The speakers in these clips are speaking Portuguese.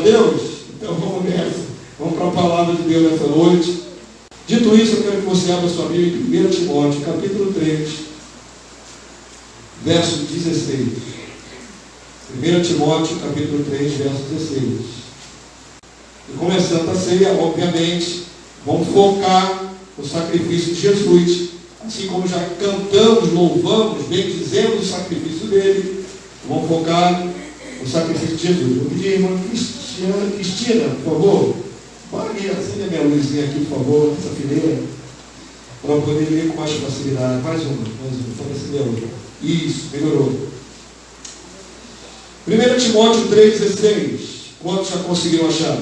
Deus? Então vamos nessa. Vamos para a palavra de Deus nessa noite. Dito isso, eu quero que você abra sua Bíblia em 1 Timóteo, capítulo 3, verso 16. 1 Timóteo, capítulo 3, verso 16. E começando a ceia, obviamente, vamos focar no sacrifício de Jesus. Assim como já cantamos, louvamos, bendizemos o sacrifício dele, vamos focar no sacrifício de Jesus. Eu pedi a irmã Cristina, por favor, apague, acende a minha luzinha aqui, por favor, essa fileira, para eu poder ler com mais facilidade. Mais uma, para acender a luz. Isso, melhorou. 1 Timóteo 3,16. Quantos já conseguiram achar?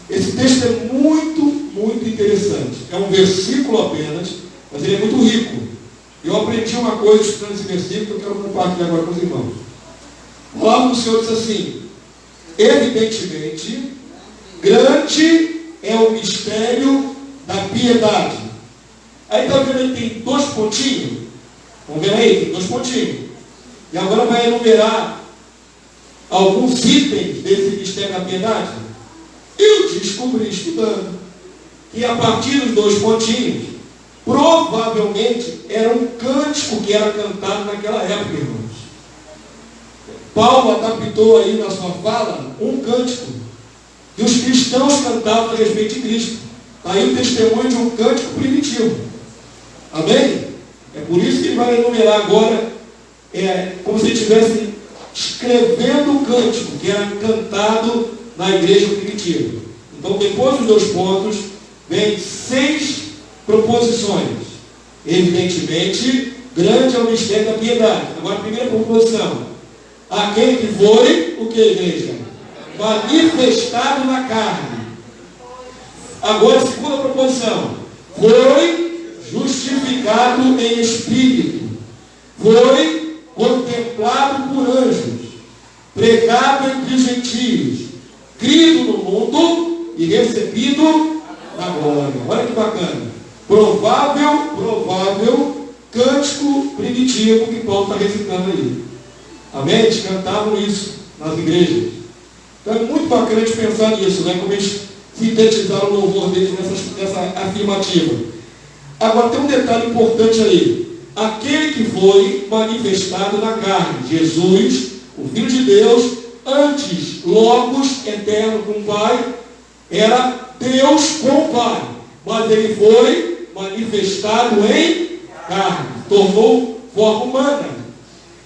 Esse texto é muito interessante. É um versículo apenas, mas ele é muito rico. Eu aprendi uma coisa estudando esse versículo que eu quero compartilhar agora com os irmãos. A palavra do Senhor diz assim: evidentemente, grande é o mistério da piedade. Aí está vendo aí, tem dois pontinhos. Vamos ver aí, tem dois pontinhos. E agora vai enumerar alguns itens desse mistério da piedade. Eu descobri estudando que a partir dos dois pontinhos, provavelmente era um cântico que era cantado naquela época, irmãos. Paulo adaptou aí na sua fala um cântico que os cristãos cantavam a respeito de Cristo. Está aí o testemunho de um cântico primitivo. Amém? É por isso que ele vai enumerar agora, como se ele estivesse escrevendo o cântico que era cantado na igreja primitiva. Então, depois dos dois pontos, vem 6 proposições. Evidentemente, grande é o mistério da piedade. Agora, a primeira proposição: aquele que foi, o que, igreja? Manifestado na carne. Agora, a segunda proposição: foi justificado em espírito. Foi contemplado por anjos. Pregado entre os gentios. Crido no mundo e recebido na glória. Olha que bacana. Provável cântico primitivo que Paulo está recitando aí. Amém? Eles cantavam isso nas igrejas. Então é muito bacana de pensar nisso, né? Como eles sintetizaram o louvor deles nessa afirmativa. Agora tem um detalhe importante aí. Aquele que foi manifestado na carne, Jesus, o Filho de Deus, antes, logos, eterno com o Pai, era Deus com o Pai. Mas ele foi manifestado em carne, tornou forma humana.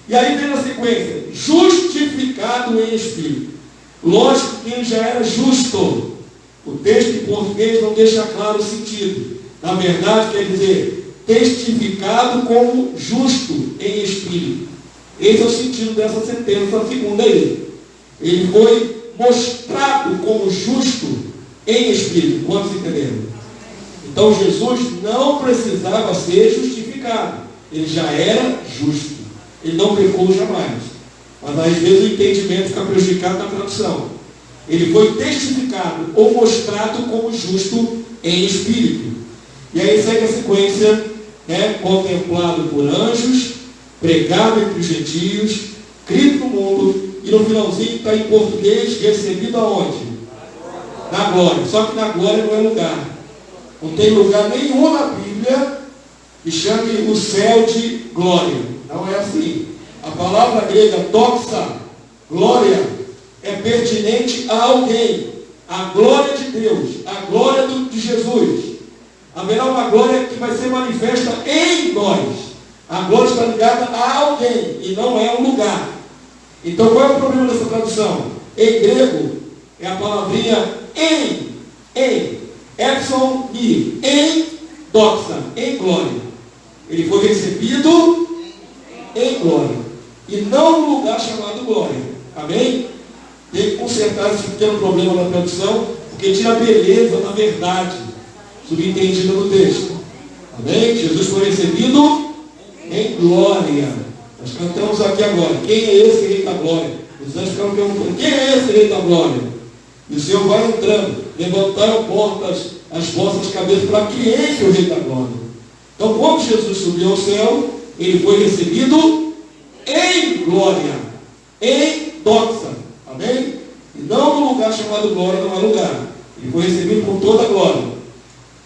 E aí vem na sequência: justificado em espírito. Lógico que ele já era justo. O texto em português não deixa claro o sentido. Na verdade, quer dizer, testificado como justo em espírito. Esse é o sentido dessa sentença segunda aí. Ele foi mostrado como justo em espírito. Quantos entenderam? Então Jesus não precisava ser justificado. Ele já era justo. Ele não pecou jamais. Mas às vezes o entendimento fica prejudicado na tradução. Ele foi testificado ou mostrado como justo em espírito. E aí segue a sequência, né? Contemplado por anjos, pregado entre os gentios, crido no mundo, e no finalzinho está em português, recebido aonde? Na glória. Só que na glória não é lugar. Não tem lugar nenhum na Bíblia que chame o céu de glória. Não é assim. A palavra grega doxa, glória, é pertinente a alguém. A glória de Deus, a glória de Jesus. Haverá uma glória que vai ser manifesta em nós. A glória está ligada a alguém e não é um lugar. Então qual é o problema dessa tradução? Em grego é a palavrinha em, epson e, em doxa, em glória. Ele foi recebido em glória e não num lugar chamado glória. Amém? Tem que consertar esse pequeno problema da tradução, porque tira a beleza da verdade subentendida no texto. Amém? Jesus foi recebido em glória. Nós cantamos aqui agora: quem é esse rei da glória? Os anjos ficam perguntando: quem é esse rei da glória? E o Senhor vai entrando: levantaram as vossas cabeças para quem é o rei da glória. Então, quando Jesus subiu ao céu, ele foi recebido em glória, em doxa. Amém? E não no chamado glória não há lugar. Ele foi recebido por toda a glória.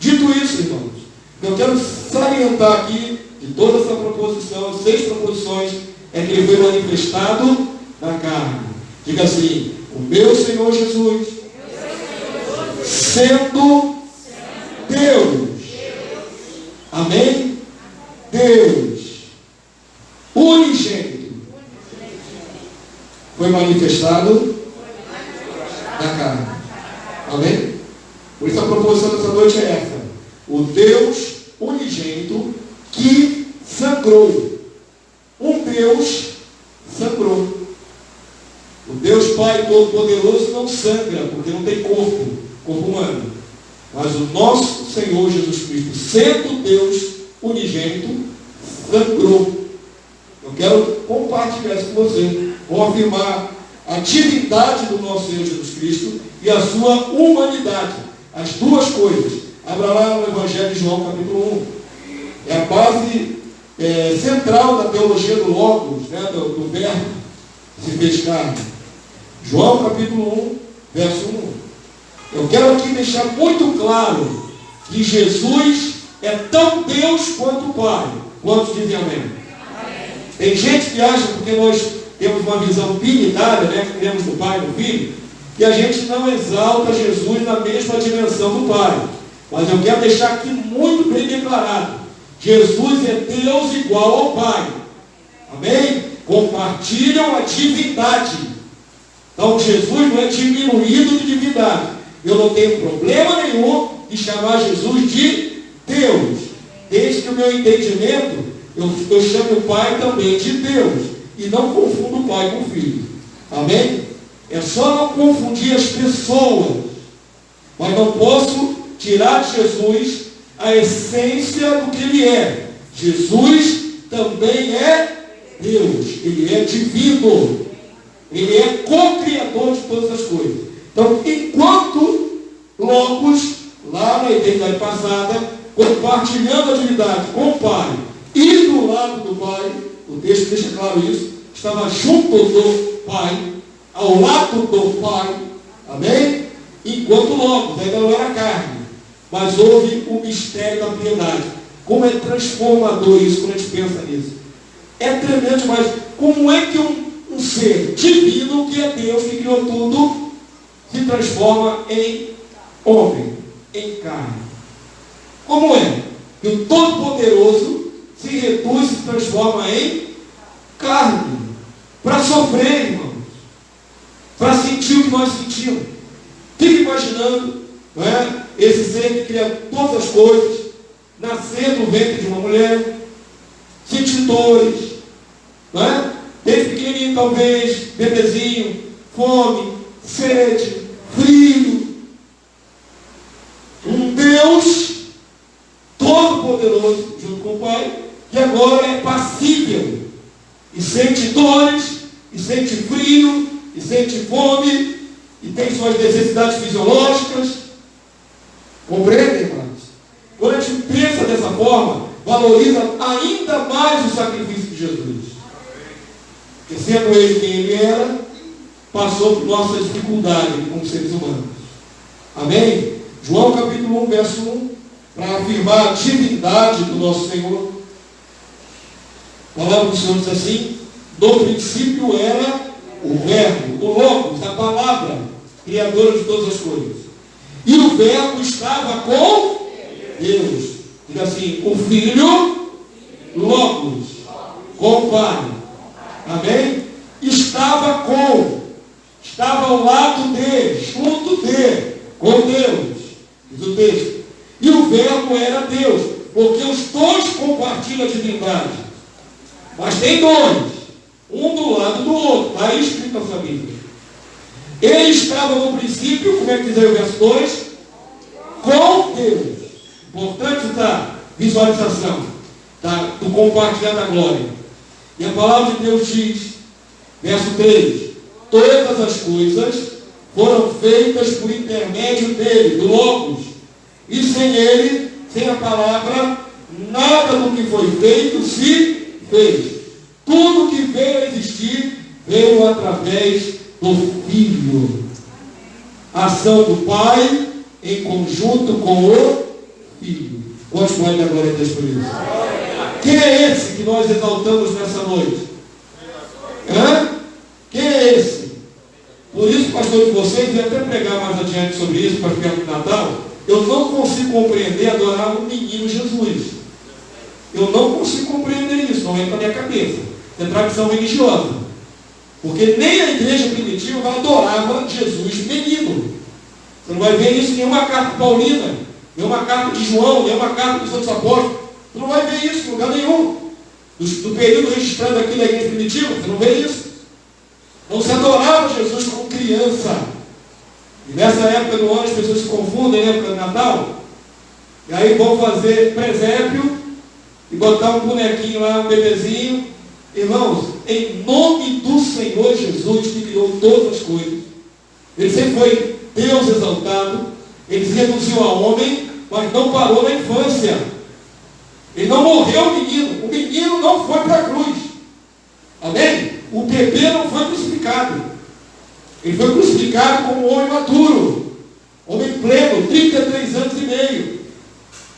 Dito isso, irmãos, eu quero salientar aqui, de toda essa proposição, 6 proposições, é que ele foi manifestado na carne. Diga assim: o meu Senhor Jesus, sendo Deus, amém? Deus, unigênito, foi manifestado na carne, amém? Por isso a proposição dessa noite é essa: o Deus unigênito que sangrou. Um Deus sangrou. O Deus Pai Todo-Poderoso não sangra, porque não tem corpo humano. Mas o nosso Senhor Jesus Cristo, sendo Deus unigênito, sangrou. Eu quero compartilhar isso com você. Vou afirmar a divindade do nosso Senhor Jesus Cristo e a sua humanidade. As duas coisas. Abra lá no Evangelho de João, capítulo 1. É a base central da teologia do Logos, né, do verbo se fez carne. João, capítulo 1, verso 1. Eu quero aqui deixar muito claro que Jesus é tão Deus quanto o Pai. Quantos dizem amém? Tem gente que acha, porque nós temos uma visão binitária, né, que temos do Pai e do Filho, que a gente não exalta Jesus na mesma dimensão do Pai. Mas eu quero deixar aqui muito bem declarado: Jesus é Deus igual ao Pai. Amém? Compartilham a divindade. Então Jesus não é diminuído de divindade. Eu não tenho problema nenhum de chamar Jesus de Deus, desde que o meu entendimento, eu chamo o Pai também de Deus, e não confundo o Pai com o Filho. Amém? É só não confundir as pessoas, mas não posso tirar de Jesus a essência do que Ele é. Jesus também é Deus, Ele é divino, Ele é co-criador de todas as coisas. Então, enquanto Logos, lá na eternidade passada, compartilhando a divindade com o Pai e do lado do Pai, o texto deixa claro isso, estava junto do Pai, ao lado do Pai, amém? Enquanto Logos ainda não era carne, mas houve o mistério da piedade. Como é transformador isso quando a gente pensa nisso. É tremendo, mas como é que um ser divino, que é Deus, que criou tudo, se transforma em homem, em carne? Como é que o Todo-Poderoso se reduz e se transforma em carne? Para sofrer, irmãos, para sentir o que nós sentimos. Fique imaginando, não é? Esse ser que cria todas as coisas, nascer no ventre de uma mulher, sentir dores, não é? Desde pequenininho talvez, bebezinho, fome, sede, frio. Um Deus Todo-Poderoso, junto com o Pai, que agora é passível, e sente dores, e sente frio, e sente fome, e tem suas necessidades fisiológicas. Compreende, irmãos? Quando a gente pensa dessa forma, valoriza ainda mais o sacrifício de Jesus. Porque sendo Ele quem Ele era, passou por nossas dificuldades como seres humanos. Amém? João capítulo 1, verso 1, para afirmar a divindade do nosso Senhor. A palavra do Senhor diz assim: no princípio era o Verbo, o Logos, a palavra criadora de todas as coisas. E o Verbo estava com Deus. Diga assim: o Filho, Logos, com o Pai. Amém? Estava ao lado de, junto de, com Deus. Diz o texto. E o Verbo era Deus, porque os dois compartilham a divindade. Mas tem dois, um do lado do outro. Está aí escrito na sua Bíblia. Ele estava no princípio, como é que diz aí o verso 2? Com Deus. Importante está visualização do compartilhar da glória. E a palavra de Deus diz, verso 3: todas as coisas foram feitas por intermédio dele, do Logos. E sem ele, sem a palavra, nada do que foi feito se fez. Tudo que veio a existir veio através do Filho. ação do Pai em conjunto com o Filho. Quantos podem dar glória a Deus por isso? Quem é esse que nós exaltamos nessa noite? Quem é esse? Por isso, pastor de vocês, e até pregar mais adiante sobre isso, para ficar no Natal, eu não consigo compreender adorar o menino Jesus. Eu não consigo compreender isso, não entra na minha cabeça. É tradição religiosa. Porque nem a igreja primitiva adorava Jesus menino. Você não vai ver isso em nenhuma carta paulina, nenhuma carta de João, nenhuma carta dos outros apóstolos. Você não vai ver isso em lugar nenhum. Do período registrado aqui da igreja primitiva, você não vê isso. Não se adorava Jesus como criança. E nessa época do ano as pessoas se confundem, na época do Natal. E aí vão fazer presépio e botar um bonequinho lá, um bebezinho. Irmãos, em nome do Senhor Jesus, que criou todas as coisas, ele sempre foi Deus exaltado, ele se reduziu a homem, mas não parou na infância. Ele não morreu o menino não foi para a cruz. Amém? O bebê não foi crucificado. Ele foi crucificado como um homem maduro, homem pleno, 33 anos e meio.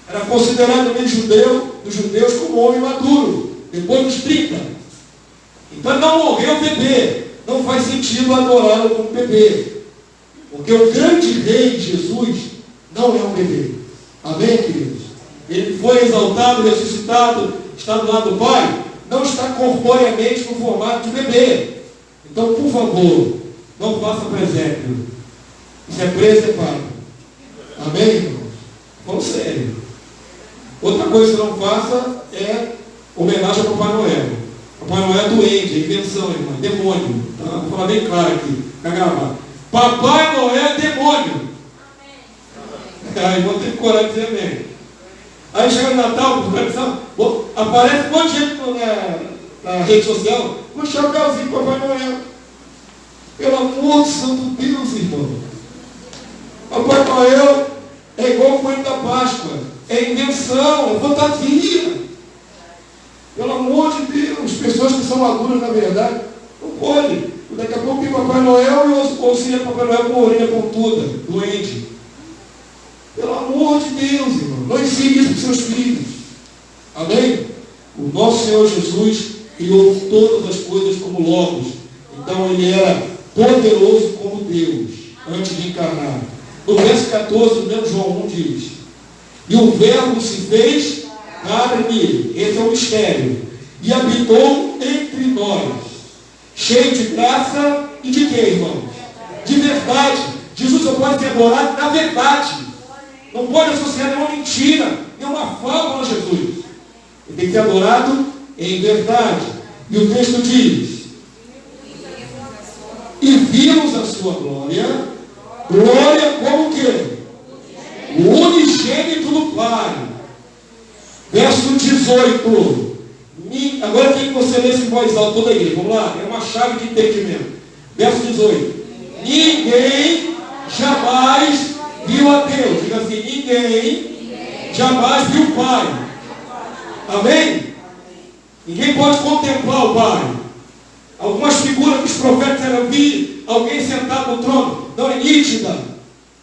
Era considerado no meio judeu, dos judeus, como um homem maduro, depois dos 30. Então não morreu o bebê. Não faz sentido adorá-lo como bebê. Porque o grande rei Jesus não é um bebê. Amém, queridos? Ele foi exaltado, ressuscitado, está do lado do Pai, não está corporeamente no formato de bebê. Então, por favor, não faça presépio. Isso é preservado. Amém, irmãos? Vamos sério. Outra coisa que não faça é homenagem ao Papai Noel. Papai Noel é doente, é invenção, irmão, é demônio. Tá? Vou falar bem claro aqui, para gravar. Papai Noel é demônio. Aí vou ter que coragem de dizer amém. Aí chega no Natal, aparece um monte de gente na rede social, com um chapéuzinho para Papai Noel. Pelo amor de santo Deus, irmão. Papai Noel é igual o coelho da Páscoa. É invenção, é fantasia. Pelo amor de Deus, pessoas que são maduras na verdade, não pode. Daqui a pouco tem Papai Noel e ou se é Papai Noel com a orelha pontuda, doente. Pelo amor de Deus, irmão, não ensine isso para os seus filhos. Amém? O nosso Senhor Jesus criou todas as coisas como Logos. Então ele era poderoso como Deus, antes de encarnar. No verso 14, o mesmo João 1 diz: e o verbo se fez carne, esse é o mistério, e habitou entre nós, cheio de graça e de quê, irmãos? De verdade. Jesus só pode ser adorado na verdade. Não pode associar nenhuma mentira, nenhuma fábula a Jesus. Ele tem que ser adorado em verdade. E o texto diz: e vimos a sua glória, glória como o quê? O unigênito do Pai. Verso 18. Agora tem que você ler em voz alta toda a igreja. Vamos lá, é uma chave de entendimento. Verso 18. Ninguém jamais viu a Deus. Diga assim: ninguém jamais viu o Pai. Amém? Ninguém pode contemplar o Pai. Algumas figuras que os profetas eram vi alguém sentado no trono. Não é nítida.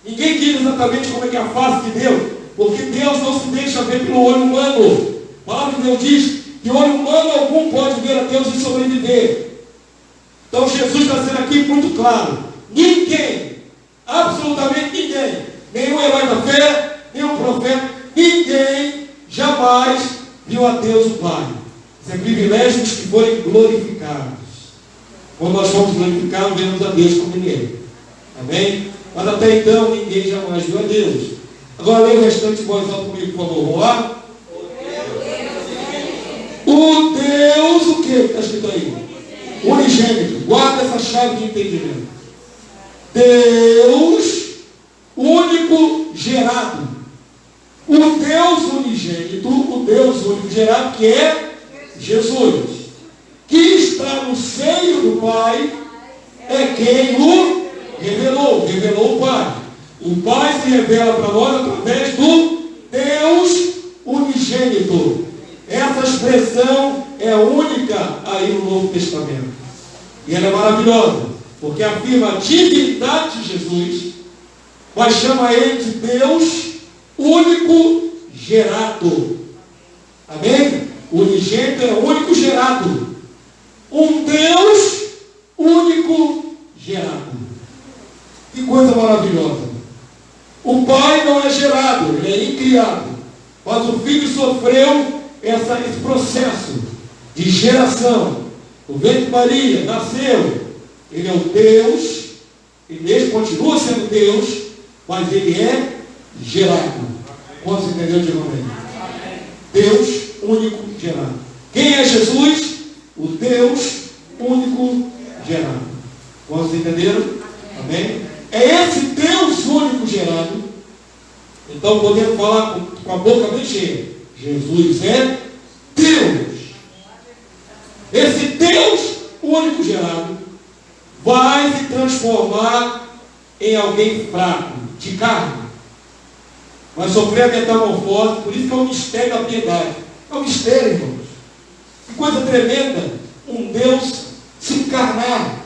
Ninguém diz exatamente como é que é a face de Deus, porque Deus não se deixa ver pelo olho humano. A palavra de Deus diz que olho humano algum pode ver a Deus e sobreviver. Então Jesus está sendo aqui muito claro. Ninguém, absolutamente ninguém, nenhum herói da fé, nenhum profeta, ninguém jamais viu a Deus o Pai. Isso é privilégio dos que forem glorificados. Quando nós formos glorificados, vemos a Deus como Ele é. Amém? Mas até então ninguém jamais viu a Deus. Agora leia o restante de voz alta comigo, por favor. Vamos lá? O Deus, o que está escrito aí? Unigênito. Guarda essa chave de entendimento. Deus único gerado. O Deus unigênito, o Deus único gerado, que é Jesus, que está no seio do Pai, é quem o revelou o Pai. O Pai se revela para nós através do Deus unigênito. Essa expressão é única aí no Novo Testamento. E ela é maravilhosa, porque afirma a divindade de Jesus mas chama ele de Deus único gerado. Amém? O unigênito é o único gerado. Um Deus único gerado. Que coisa maravilhosa. O Pai não é gerado, ele é incriado. Mas o Filho sofreu esse processo de geração. O ventre de Maria nasceu. Ele é o Deus, ele continua sendo Deus, mas ele é gerado. Quantos entenderam de novo? Deus único gerado. Quem é Jesus? O Deus único gerado. Quantos entenderam? Amém? É esse Deus único gerado. Então podemos falar com a boca bem cheia. Jesus é Deus. Esse Deus único gerado vai se transformar em alguém fraco, de carne. Vai sofrer a metamorfose, por isso que é um mistério da piedade. É um mistério, irmãos. Que coisa tremenda, um Deus se encarnar.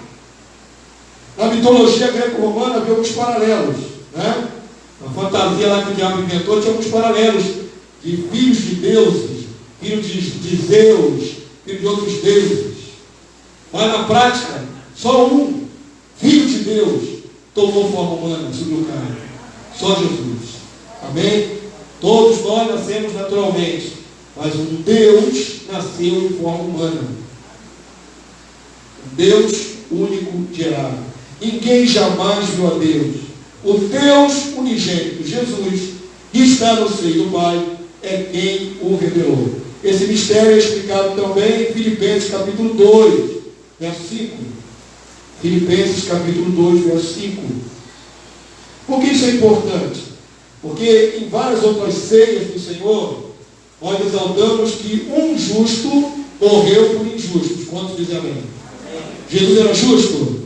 Na mitologia greco-romana havia alguns paralelos, né? Na fantasia lá que o diabo inventou tinha alguns paralelos de filhos de deuses, filhos de Zeus, filhos de outros deuses. Mas na prática, só um filho de Deus tomou forma humana sobre o carne. Só Jesus. Amém? Todos nós nascemos naturalmente, mas um Deus nasceu em forma humana. Um Deus único gerado. Ninguém jamais viu a Deus. O Deus unigênito, Jesus, que está no seio do Pai, é quem o revelou. Esse mistério é explicado também em Filipenses capítulo 2, verso 5. Filipenses capítulo 2, verso 5. Por que isso é importante? Porque em várias outras ceias do Senhor, nós exaltamos que um justo morreu por injustos. Quantos dizem amém? Jesus era justo?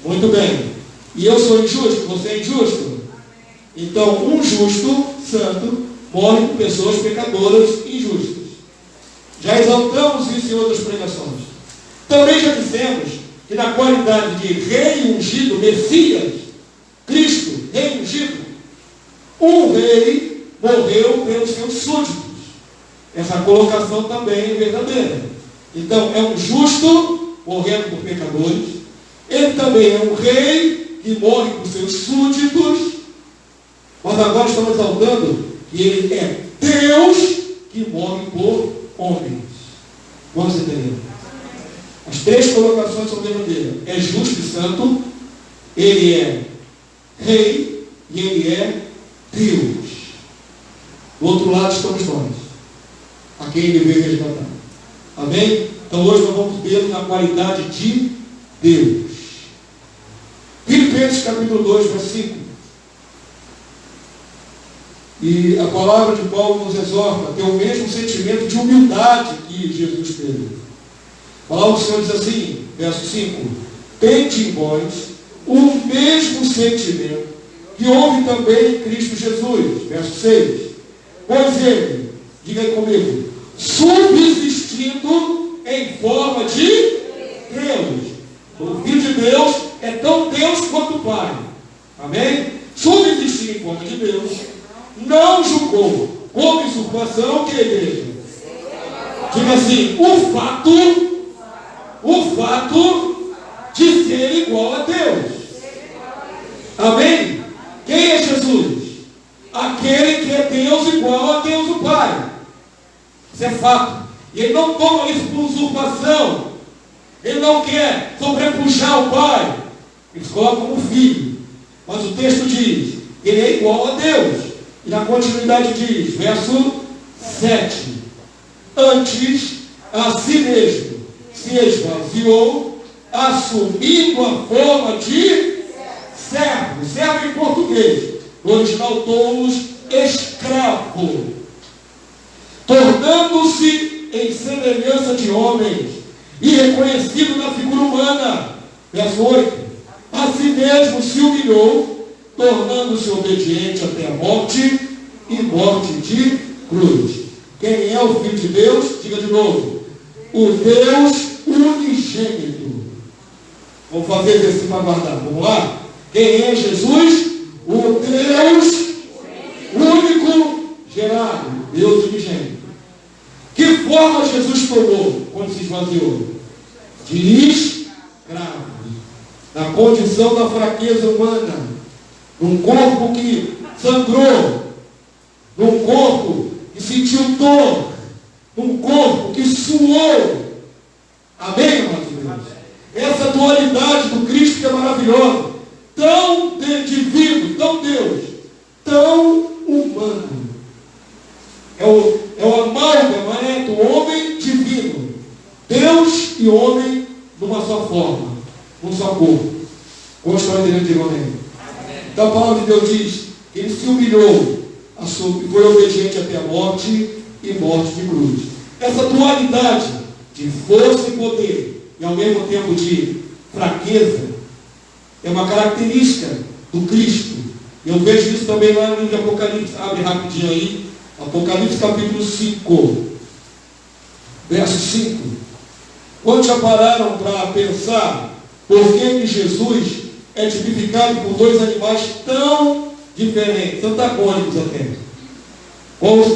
Muito bem. E eu sou injusto? Você é injusto? Então, um justo, santo, morre por pessoas pecadoras e injustas. Já exaltamos isso em outras pregações. Também já dissemos que na qualidade de rei ungido, Messias, Cristo, rei ungido, um rei morreu pelos seus súditos. Essa colocação também é verdadeira. Então, é um justo morrendo por pecadores. Ele também é um rei que morre por seus súditos. Mas agora estamos exaltando que ele é Deus que morre por homens. Vamos entender? As três colocações são verdadeiras. É justo e santo, ele é rei e ele é Deus. Do outro lado estamos nós, a quem ele veio resgatar. Amém? Então hoje nós vamos ver na qualidade de Deus. Filipenses capítulo 2, verso 5. E a palavra de Paulo nos exorta a ter o mesmo sentimento de humildade que Jesus teve. A palavra do Senhor diz assim, verso 5: tende em vós o mesmo sentimento que houve também em Cristo Jesus. Verso 6: pois ele, diga aí comigo, subsistindo em forma de Deus. O Filho de Deus é tão Deus quanto o Pai. Amém? Subsistindo em forma de Deus, não julgou como usurpação que a igreja. Diga assim, o fato de ser igual a Deus. Amém? Quem é Jesus? Aquele que é Deus igual a Deus o Pai. Isso é fato. E ele não toma isso por usurpação. Ele não quer sobrepujar o Pai. Ele se coloca como filho. Mas o texto diz, ele é igual a Deus. E na continuidade diz, verso 7: antes a si mesmo se esvaziou, assumindo a forma de servo. Servo em português. No original todos, escravo. Tornando-se em semelhança de homens e reconhecido na figura humana. Verso 8: a si mesmo se humilhou, tornando-se obediente até a morte e morte de cruz. Quem é o Filho de Deus? Diga de novo. O Deus unigênito. Vamos fazer exercício para guardar. Vamos lá? Quem é Jesus? O Deus único gerado, Deus unigênito. Que forma Jesus tomou quando se esvaziou? De escravo, na condição da fraqueza humana, num corpo que sangrou, num corpo que sentiu dor, num corpo que suou. Amém, amados irmãos? Essa dualidade do Cristo que é maravilhosa, tão divino, tão Deus, tão humano. É o amálgama do homem divino, Deus e homem numa só forma, num só corpo. Quantos estão entendendo? Digam amém. Então a palavra de Deus diz que ele se humilhou e foi obediente até a morte e morte de cruz. Essa dualidade de força e poder e ao mesmo tempo de fraqueza é uma característica do Cristo. Eu vejo isso também lá no livro de Apocalipse. Abre rapidinho aí, Apocalipse capítulo 5, verso 5. Quando já pararam para pensar por que Jesus é tipificado por dois animais tão diferentes, antagônicos até?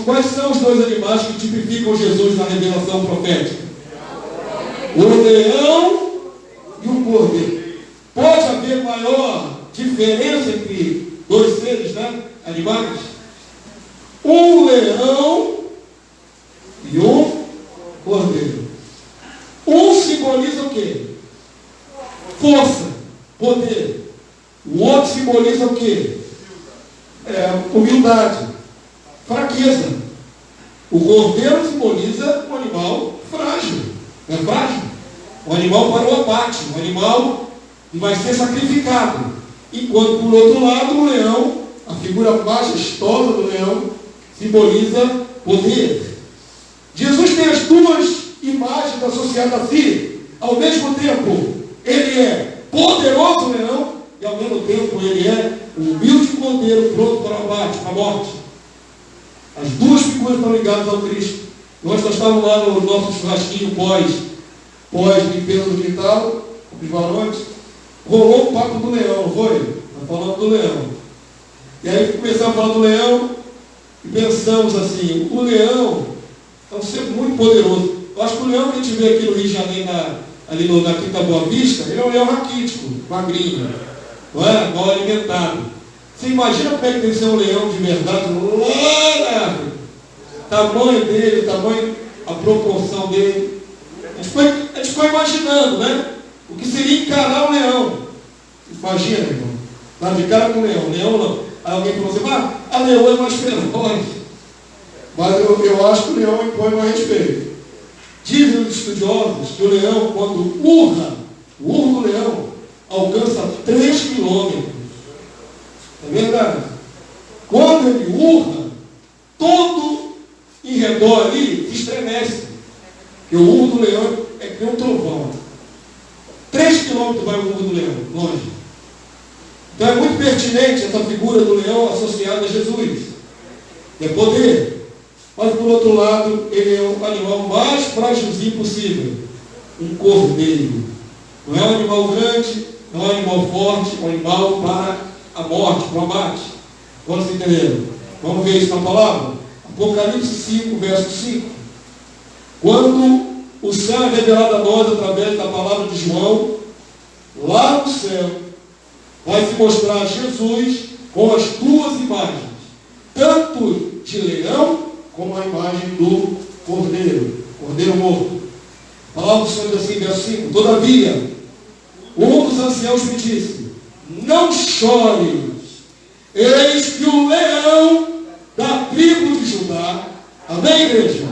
Quais são os dois animais que tipificam Jesus na revelação profética? O leão e o cordeiro. Pode haver maior diferença entre dois seres, né? Animais? Um leão e um cordeiro. Um simboliza o quê? Força, poder. O outro simboliza o quê? Humildade, fraqueza. O cordeiro simboliza um animal frágil. Não é frágil? Um animal para o abate, um animal que vai ser sacrificado. Enquanto, por outro lado, o leão, a figura majestosa do leão, simboliza poder. Jesus tem as duas imagens associadas a si. Ao mesmo tempo, ele é poderoso leão e ao mesmo tempo ele é um humilde cordeiro pronto para o abate, para a morte. As duas figuras estão ligadas ao Cristo. Nós estávamos lá no nosso churrasquinho pós-limpeza do quintal, os varões, rolou o papo do leão, não foi? Nós falando do leão. E aí começamos a falar do leão e pensamos assim, o leão é um ser muito poderoso. Eu acho que o leão que a gente vê aqui no Rio de Janeiro, ali na Quinta Boa Vista, ele é um leão raquítico, magrinho, não é? Mal alimentado. Você imagina como é que deve ser um leão de verdade lá na África? Tamanho dele, a proporção dele. A gente ficou imaginando, né? O que seria encarar um leão. Imagina, irmão. Lá de cara com o leão. Leão não. Aí alguém falou assim, a leoa é mais feroz. Mas eu acho que o leão impõe mais respeito. Dizem os estudiosos que o leão, quando urra, o urro do leão alcança 3 quilômetros. É verdade? Quando ele urra, todo em redor ali se estremece. Porque o urro do leão é que nem um trovão. 3 quilômetros vai o urro do leão, longe. Então é muito pertinente essa figura do leão associada a Jesus. É poder. Mas por outro lado, ele é o animal mais frágilzinho possível. Um cordeiro. Não é um animal grande, não é um animal forte, é um animal para a morte, para o abate. Vamos entender? Vamos ver isso na palavra? Apocalipse 5, verso 5. Quando o céu é revelado a nós através da palavra de João, lá no céu vai se mostrar Jesus com as duas imagens, tanto de leão como a imagem do cordeiro morto. A palavra do Senhor diz assim, verso 5: todavia, um dos anciãos me disse, não chores, eis que o leão da tribo de Judá, amém, igreja?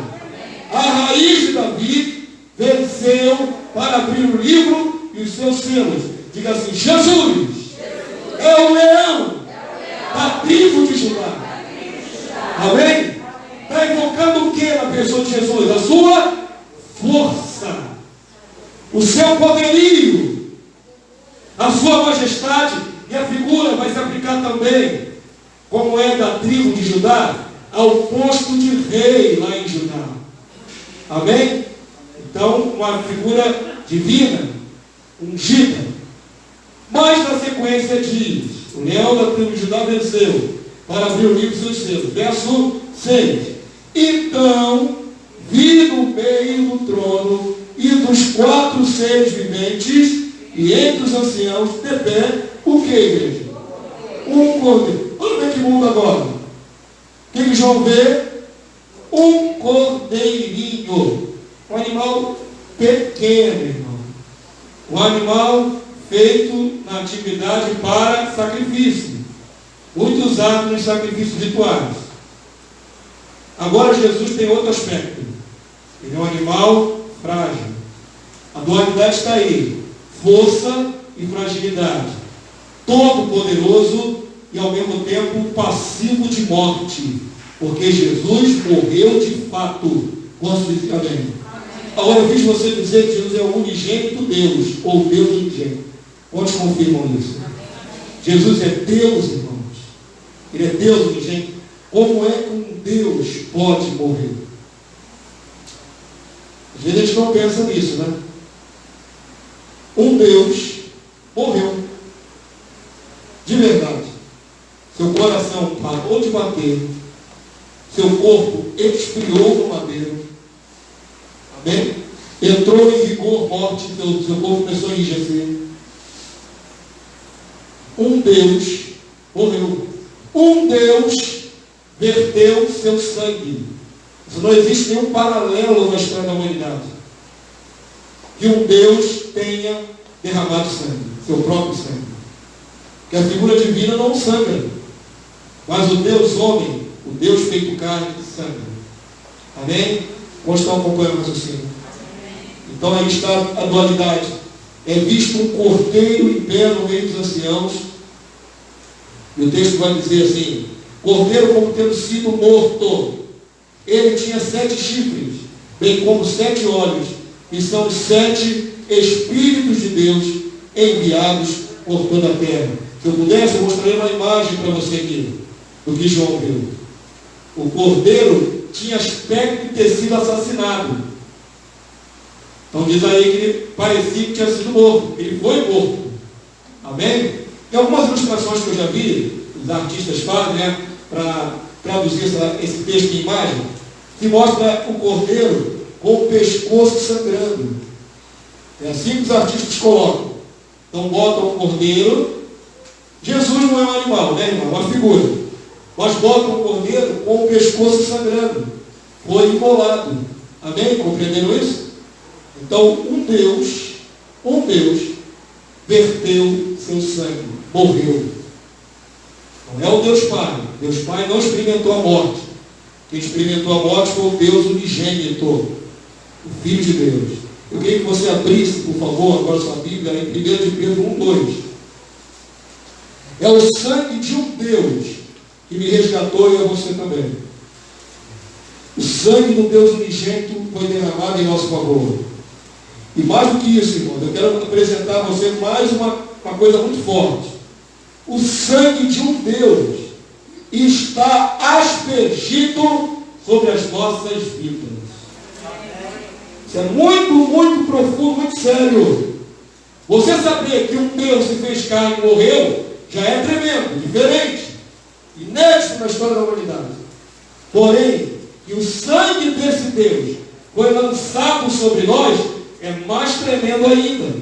A raiz de Davi venceu para abrir o livro e os seus selos. Diga assim, Jesus é o leão da tribo de Judá. Amém? Está invocando o que na pessoa de Jesus? A sua força, o seu poderio, a sua majestade. E a figura vai se aplicar também, como é da tribo de Judá, ao posto de rei lá em Judá. Amém? Então, uma figura divina, ungida. Mas na sequência diz, O leão da tribo de Judá venceu para abrir o livro dos seus selos. Verso 6. Então vi no meio do trono e dos 4 seres viventes e entre os anciãos de pé, o que, igreja? Um cordeiro. Olha bem que mundo agora. O que João vê? Um cordeirinho. Um animal pequeno, irmão. Um animal feito na antiguidade para sacrifício. Muito usado nos sacrifícios rituais. Agora Jesus tem outro aspecto. Ele é um animal frágil. A dualidade está aí. Força e fragilidade. Todo poderoso e ao mesmo tempo passivo de morte. Porque Jesus morreu de fato. Posso dizer amém? Agora eu fiz você dizer que Jesus é o unigênito Deus, ou Deus unigênito. Quantos confirmam isso? Jesus é Deus, irmãos. Ele é Deus unigênito. Como é que um Deus pode morrer? Às vezes a gente não pensa nisso, né? Um Deus morreu. De verdade. Seu coração parou de bater. Seu corpo esfriou no madeiro. Amém? Entrou em vigor morte. Seu corpo começou a enrijecer. Um Deus morreu. Um Deus verteu seu sangue. Isso não existe nenhum paralelo na história da humanidade. Que um Deus tenha derramado sangue, seu próprio sangue. Que a figura divina não sangra, mas o Deus homem, o Deus feito carne, sangra. Amém? Quantos estão acompanhando o raciocínio? Então aí está a dualidade. É visto um cordeiro em pé no meio dos anciãos. E o texto vai dizer assim: cordeiro como tendo sido morto. Ele tinha 7 chifres, bem como 7 olhos, e são os 7 Espíritos de Deus enviados por toda a terra. Se eu pudesse, eu mostraria uma imagem para você aqui, do que João viu. O cordeiro tinha aspecto de ter sido assassinado. Então diz aí que ele parecia que tinha sido morto. Ele foi morto. Amém? Tem algumas ilustrações que eu já vi, os artistas fazem, né, para traduzir esse texto em imagem, que mostra o cordeiro com o pescoço sangrando. É assim que os artistas colocam. Então botam o cordeiro. Jesus não é um animal, né, irmão? É uma figura. Mas botam o cordeiro com o pescoço sangrando. Foi imolado. Amém? Compreenderam isso? Então, um Deus verteu seu sangue, morreu. Não é o Deus Pai. Deus Pai não experimentou a morte. Quem experimentou a morte foi o Deus unigênito, o Filho de Deus. Eu queria que você abrisse, por favor, agora sua Bíblia, em 1 de Pedro 1:2. É o sangue de um Deus que me resgatou e a você também. O sangue do Deus unigênito foi derramado em nosso favor. E mais do que isso, irmãos, eu quero apresentar a você mais uma coisa muito forte. O sangue de um Deus está aspergido sobre as nossas vidas. Isso é muito, muito profundo, muito sério. Você saber que um Deus se fez carne e morreu, já é tremendo, diferente, inédito na história da humanidade. Porém, que o sangue desse Deus foi lançado sobre nós, é mais tremendo ainda.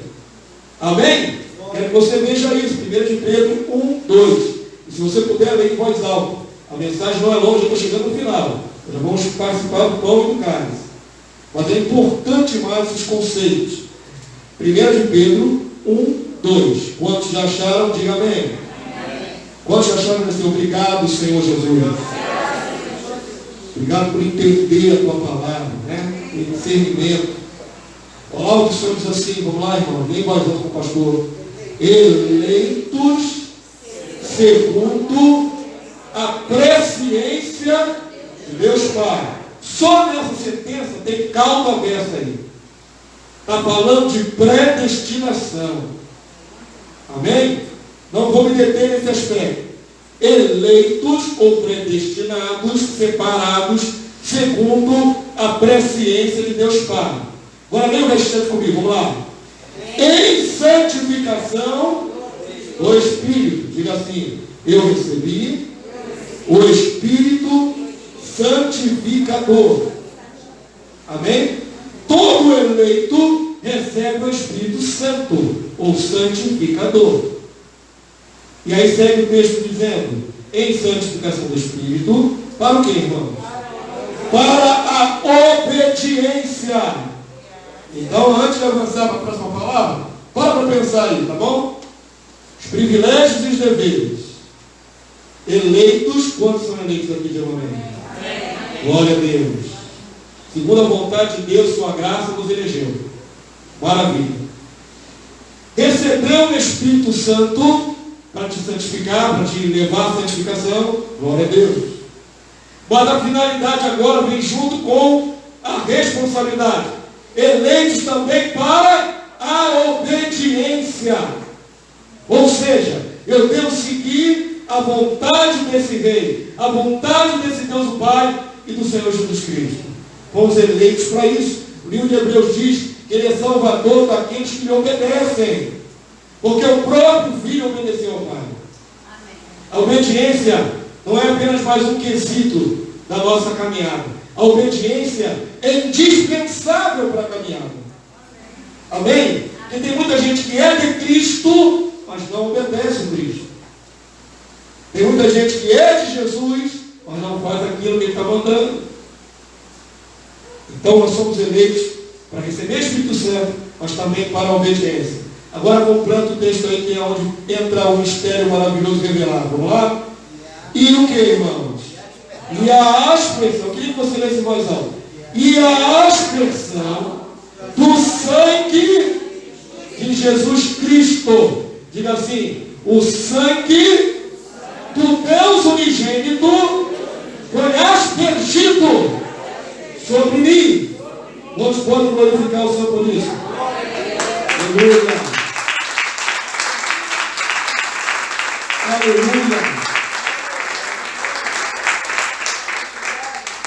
Amém? Quero que você veja isso. 1 de Pedro 1:2. E se você puder ler em voz alta. A mensagem não é longe, eu estou chegando no final. Já vamos participar do pão e do cálice. Mas é importante mais os conceitos. 1 de Pedro 1:2. Quantos já acharam? Diga amém. Quantos já acharam assim? Obrigado, Senhor Jesus. Obrigado por entender a tua palavra, né? Por discernimento. A palavra do Senhor diz assim, vamos lá, irmão, nem voz alta com o pastor. Eleitos segundo a presciência de Deus Pai. Só nessa sentença tem caldo aberto aí. Está falando de predestinação. Amém? Não vou me deter nesse aspecto. Eleitos ou predestinados, separados, segundo a presciência de Deus Pai. Agora leia o restante comigo, vamos lá. Em santificação O Espírito, diga assim, eu recebi o Espírito santificador. Amém? Todo eleito recebe o Espírito Santo, ou santificador. E aí segue o texto dizendo, em santificação do Espírito, para o que, irmãos? Para a obediência. Então, antes de avançar para a próxima palavra, para pensar aí, tá bom? Os privilégios e os deveres. Eleitos, quantos são eleitos aqui de amém? Glória a Deus. Segundo a vontade de Deus, sua graça nos elegeu. Maravilha. Recebeu o Espírito Santo para te santificar, para te levar à santificação. Glória a Deus. Mas a finalidade agora vem junto com a responsabilidade. Eleitos também para a obediência. Ou seja, eu devo seguir a vontade desse Rei, a vontade desse Deus o Pai e do Senhor Jesus Cristo. Fomos eleitos para isso. O livro de Hebreus diz que Ele é Salvador daqueles que lhe obedecem. Porque o próprio Filho obedeceu ao Pai. A obediência não é apenas mais um quesito da nossa caminhada. A obediência é indispensável para a caminhada. Amém? Porque tem muita gente que é de Cristo, mas não obedece a Cristo. Tem muita gente que é de Jesus, mas não faz aquilo que Ele está mandando. Então nós somos eleitos para receber o Espírito Santo, mas também para a obediência. Agora completa o texto aí, que é onde entra o mistério maravilhoso revelado. Vamos lá? E o que, irmãos? E a aspersão, eu queria que você lesse em voz alta. E a aspersão do sangue de Jesus Cristo. Diga assim, o sangue do Deus unigênito foi aspergido sobre mim. Quantos podem glorificar o Senhor por isso? Aleluia. Aleluia.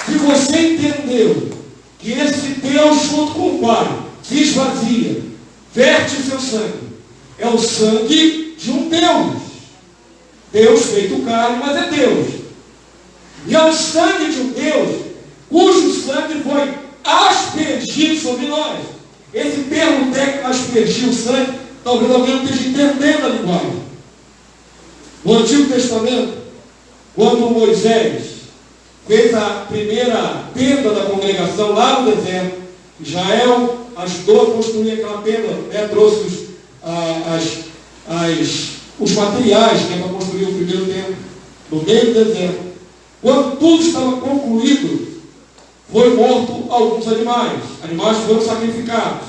Se você entendeu que esse Deus junto com o Pai se esvazia, verte seu sangue, é o sangue de um Deus. Deus feito carne, mas é Deus. E é o sangue de um Deus cujo sangue foi aspergido sobre nós. Esse termo técnico, aspergir o sangue, talvez alguém não esteja entendendo a linguagem. No Antigo Testamento, quando Moisés fez a primeira tenda da congregação lá no deserto, Israel ajudou a construir aquela tenda, né, trouxe os materiais, né, para construir o primeiro templo no meio do deserto. Quando tudo estava concluído, foi morto alguns animais. Animais foram sacrificados.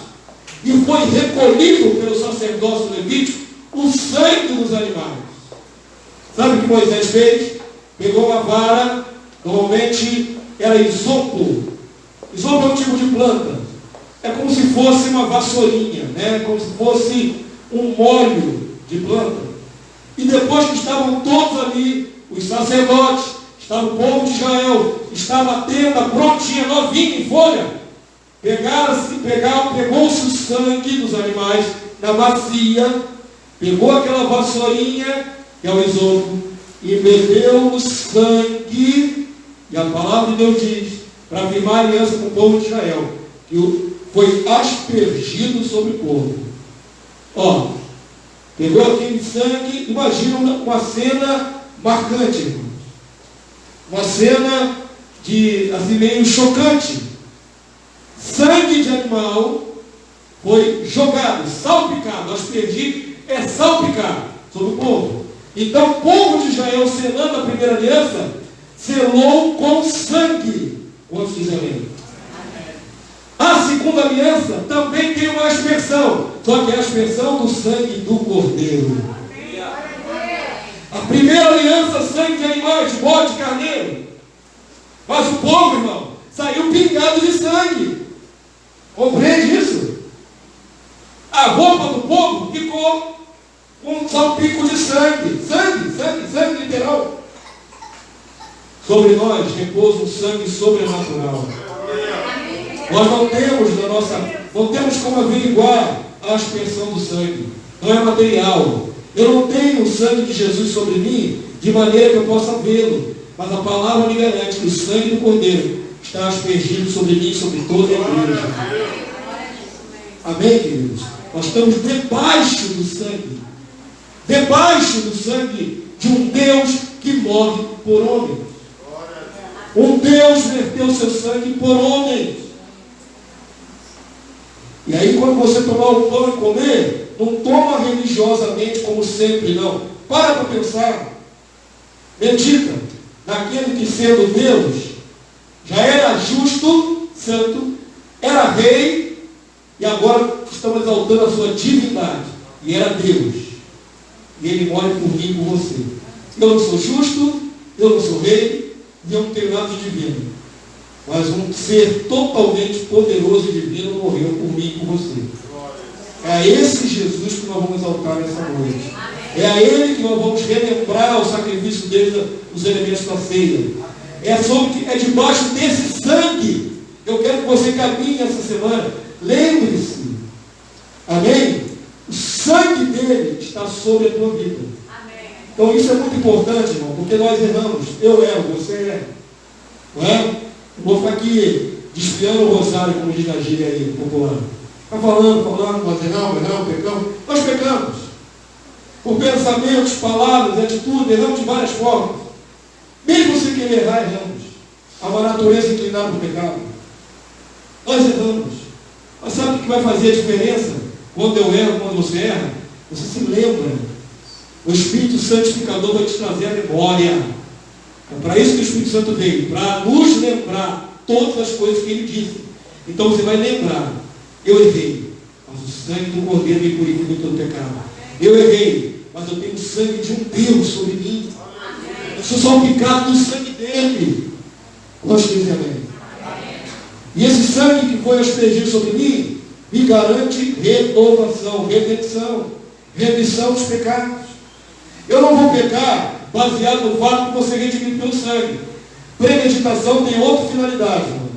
E foi recolhido pelo sacerdócio levítico o sangue dos animais. Sabe o que Moisés fez? Pegou uma vara, normalmente era isopo. Isopo é um tipo de planta. É como se fosse uma vassourinha, né? Como se fosse um molho de planta. E depois que estavam todos ali, os sacerdotes, estava o povo de Israel, estava a tenda prontinha, novinha, em folha. Pegou-se o sangue dos animais na bacia, pegou aquela vassourinha, que é o isopo, e bebeu o sangue, e a palavra de Deus diz, para firmar aliança com o povo de Israel, que foi aspergido sobre o povo. Ó, pegou aquele sangue, imagina uma cena marcante, irmão. Uma cena de, assim, meio chocante. Sangue de animal foi jogado, salpicado. Aspergir é salpicar sobre o povo. Então o povo de Israel, selando a primeira aliança, selou com sangue. Quantos dizem amém? A segunda aliança também tem uma aspersão, só que é a aspersão do sangue do cordeiro. A primeira aliança, sangue de animais, de bode, de carneiro. Mas o povo, irmão, saiu pingado de sangue. Compreende isso? A roupa do povo ficou com um salpico de sangue. Sangue literal. Sobre nós repousa um sangue sobrenatural. Nós não temos como averiguar a aspersão do sangue. Não é material. Eu não tenho o sangue de Jesus sobre mim, de maneira que eu possa vê-lo. Mas a palavra me garante que o sangue do Cordeiro está aspergido sobre mim e sobre toda a igreja. Amém, queridos? Nós estamos debaixo do sangue. Debaixo do sangue de um Deus que morre por homens. Um Deus verteu seu sangue por homens. E aí quando você tomar o pão e comer, não toma religiosamente como sempre, não. Para pensar. Medita naquele que, sendo Deus, já era justo, santo, era rei, e agora estamos exaltando a sua divindade. E era Deus. E ele morre por mim e por você. Eu não sou justo, eu não sou rei, e eu não tenho nada de divino. Mas um ser totalmente poderoso e divino morreu por mim e por você. É a esse Jesus que nós vamos exaltar nessa noite. É a Ele que nós vamos relembrar o sacrifício dele, os elementos da ceia. É debaixo desse sangue. Eu quero que você caminhe essa semana. Lembre-se. Amém? O sangue dele está sobre a tua vida. Amém. Então isso é muito importante, irmão, porque nós erramos. Eu erro, você erra. Não é? Eu vou ficar aqui desfiando o rosário, como diz na gíria aí, popular. Está falando, nós erramos, pecamos. Nós pecamos. Por pensamentos, palavras, atitudes, erramos de várias formas. Mesmo sem querer errar, erramos. Há uma natureza inclinada para o pecado. Nós erramos. Mas sabe o que vai fazer a diferença? Quando eu erro, quando você erra, você se lembra. O Espírito Santificador vai te trazer a memória. É para isso que o Espírito Santo veio, para nos lembrar todas as coisas que ele disse. Então você vai lembrar, eu errei, mas o sangue do Cordeiro me purifica de todo pecado. Eu errei, mas eu tenho o sangue de um Deus sobre mim. Eu sou salpicado do sangue dele. Nós dizemos amém. E esse sangue que foi aspergido sobre mim, me garante renovação, redenção, remissão dos pecados. Eu não vou pecar baseado no fato que você redimiu pelo sangue. Premeditação tem outra finalidade, irmão.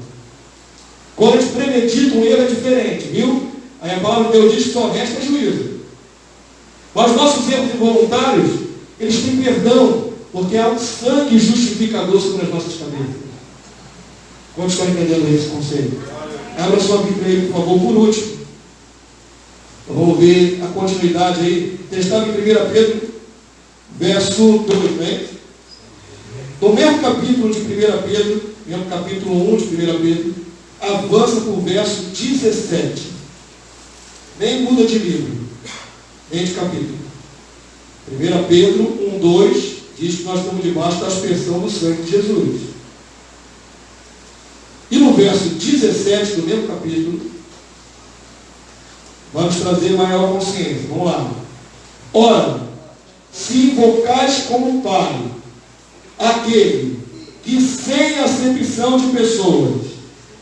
Quando a gente premedita, um erro é diferente, viu? Aí a palavra de Deus diz que só resta juízo. Mas nossos erros involuntários, eles têm perdão, porque há um sangue justificador sobre as nossas cabeças. Quantos estão entendendo esse conceito? Abra sua Bíblia aí, por favor, por último. Vamos ver a continuidade aí. Estava em 1 Pedro, verso 2, né? No mesmo capítulo de 1 Pedro, mesmo capítulo 1 de 1 Pedro, avança para o verso 17. Nem muda de livro, nem de capítulo. 1 Pedro 1, 2 diz que nós estamos debaixo da aspersão do sangue de Jesus. E no verso 17 do mesmo capítulo, vamos trazer maior consciência. Vamos lá. Ora, se invocais como Pai aquele que sem acepção de pessoas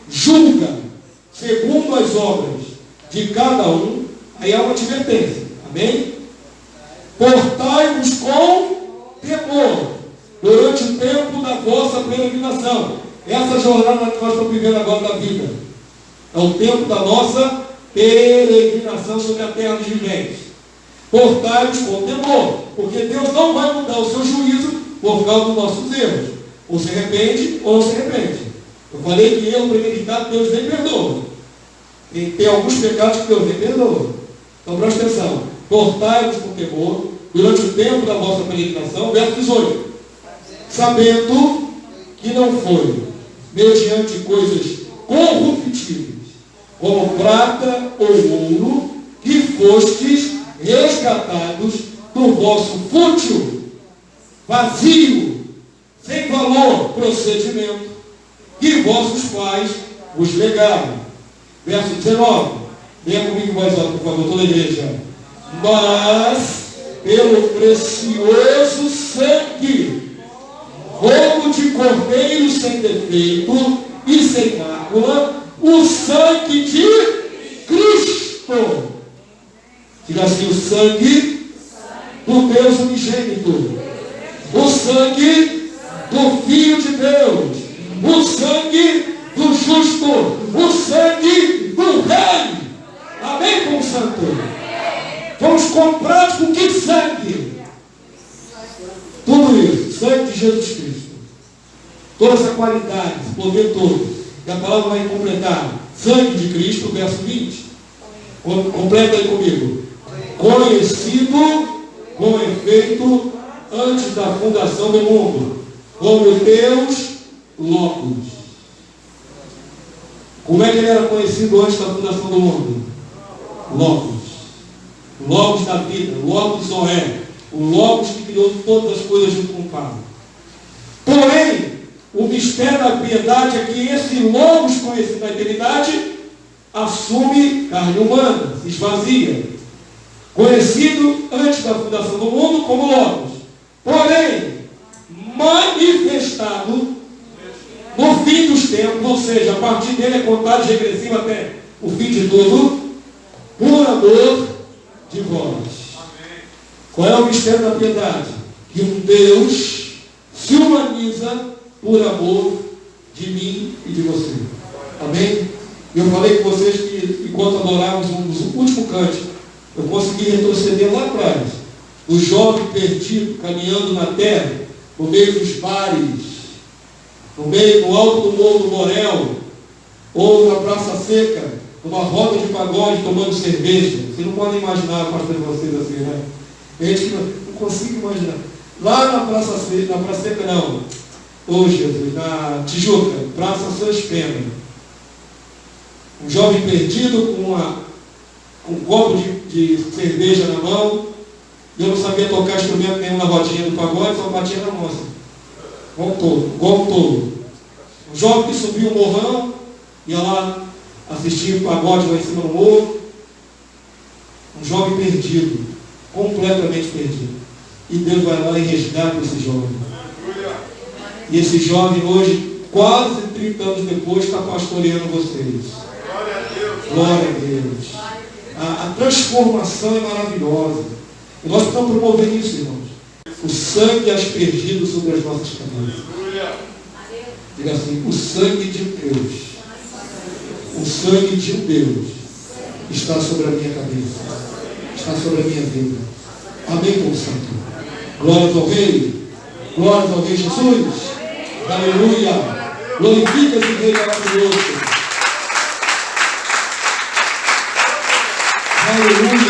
julga segundo as obras de cada um, aí há uma advertência. Amém? Portai-vos com temor durante o tempo da vossa peregrinação. Essa jornada que nós estamos vivendo agora da vida é o tempo da nossa peregrinação sobre a terra dos viventes. Portai-vos com temor, porque Deus não vai mudar o seu juízo por causa dos nossos erros. Ou se arrepende ou não se arrepende. Eu falei que erro premeditado Deus nem perdoa. Tem alguns pecados que Deus nem perdoa. Então preste atenção. Portai-vos com temor durante o tempo da vossa peregrinação, verso 18. Sabendo que não foi mediante coisas corruptíveis, como prata ou ouro, que fostes resgatados do vosso fútil, vazio, sem valor procedimento, que vossos pais vos legaram. Verso 19. Leia comigo mais alto, por favor, toda a igreja. Mas, pelo precioso sangue, como de cordeiro sem defeito e sem mácula, o sangue de Cristo. Diga assim, o sangue do Deus unigênito, o sangue do Filho de Deus, o sangue do justo, o sangue do Rei. Amém, com o santo. Vamos comprar com que sangue? Jesus Cristo. Toda essa qualidade, esse poder todo. E a palavra vai completar. Sangue de Cristo, verso 20. Completa aí comigo. Conhecido com efeito antes da fundação do mundo, como Deus Logos. Como é que ele era conhecido antes da fundação do mundo? Logos. Logos da vida, Logos Zoé. O Logos que criou todas as coisas junto com o Pai. Porém, o mistério da piedade é que esse Logos conhecido na eternidade assume carne humana, se esvazia. Conhecido antes da fundação do mundo como Logos. Porém, manifestado no fim dos tempos, ou seja, a partir dele é contagem regressiva até o fim de tudo, por amor de vós. Qual é o mistério da piedade? Que um Deus se humaniza por amor de mim e de você. Amém? Eu falei com vocês que enquanto adorávamos um dos últimos cânticos, eu consegui retroceder lá atrás. O jovem perdido caminhando na terra, no meio dos bares, no alto do morro do Borel, ou na Praça Seca, numa roda de pagode tomando cerveja. Vocês não podem imaginar a parte de vocês assim, né? Gente que não consigo imaginar. Lá na Praça Seca não. Ô Jesus, na Tijuca, Praça Sans Pena. Um jovem perdido com um copo de cerveja na mão. E eu não sabia tocar instrumento nenhum na rodinha do pagode, só batia na moça. Igual um tolo. Um jovem que subiu o morrão, ia lá assistir o pagode lá em cima do morro. Um jovem perdido, completamente perdido. E Deus vai lá e resgata esse jovem. E esse jovem hoje, quase 30 anos depois, está pastoreando vocês. Glória a Deus. A transformação é maravilhosa. E nós precisamos promover isso, irmãos. O sangue aspergido sobre as nossas cabeças. Diga assim, o sangue de Deus. O sangue de Deus está sobre a minha cabeça. Está sobre a minha vida. Amém, povo santo. Glórias ao Rei. Glórias ao Rei Jesus. Aleluia. Glorifica esse Rei maravilhoso. Aleluia.